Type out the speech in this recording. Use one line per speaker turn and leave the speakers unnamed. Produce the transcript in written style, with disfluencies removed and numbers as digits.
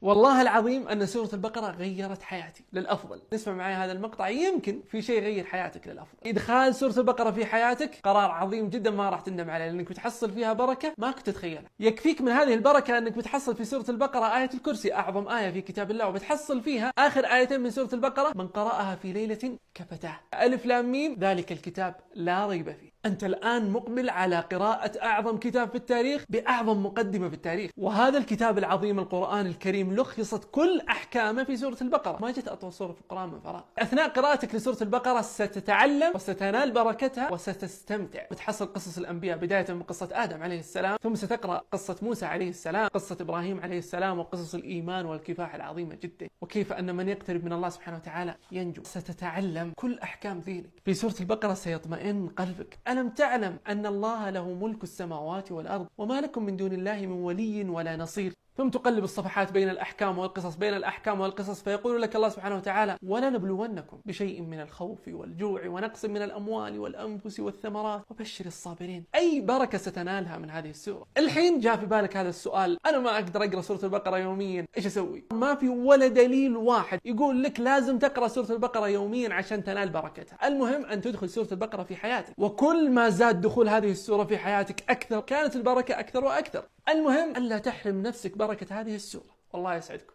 والله العظيم أن سورة البقرة غيرت حياتي للأفضل. نسمع معي هذا المقطع، يمكن في شيء يغير حياتك للأفضل. إدخال سورة البقرة في حياتك قرار عظيم جدا ما راح تندم عليه، لأنك بتحصل فيها بركة ما كنت تتخيلها. يكفيك من هذه البركة أنك بتحصل في سورة البقرة آية الكرسي، أعظم آية في كتاب الله، وبتحصل فيها آخر آيتين من سورة البقرة: من قرأها في ليلة كفتاه. ألف لام ميم ذلك الكتاب لا ريب فيه. أنت الآن مقبل على قراءة أعظم كتاب في التاريخ بأعظم مقدمة في التاريخ، وهذا الكتاب العظيم القرآن الكريم لخصت كل أحكامه في سورة البقرة. ما جت أطول سورة في القرآن من فراغ. أثناء قراءتك لسورة البقرة ستتعلم وستنال بركتها وستستمتع. بتحصل قصص الأنبياء بداية من قصة آدم عليه السلام، ثم ستقرأ قصة موسى عليه السلام، قصة إبراهيم عليه السلام، وقصص الإيمان والكفاح العظيمة جدا، وكيف أن من يقترب من الله سبحانه وتعالى ينجو. ستتعلم كل أحكام دينك في سورة البقرة. سيطمئن قلبك. ألم تعلم أن الله له ملك السماوات والأرض وما لكم من دون الله من ولي ولا نصير. ثم تقلب الصفحات بين الأحكام والقصص بين الأحكام والقصص، فيقول لك الله سبحانه وتعالى: ولنبلونكم بشيء من الخوف والجوع ونقص من الأموال والأنفس والثمرات وبشر الصابرين. أي بركة ستنالها من هذه السورة. الحين جاء في بالك هذا السؤال: أنا ما أقدر أقرأ سورة البقرة يوميا، إيش أسوي؟ ما في ولا دليل واحد يقول لك لازم تقرأ سورة البقرة يوميا عشان تنال بركتها. المهم أن تدخل سورة البقرة في حياتك، وكل ما زاد دخول هذه السورة في حياتك أكثر كانت البركة أكثر وأكثر. المهم ألا تحرم نفسك بركة هذه السورة. والله يسعدكم.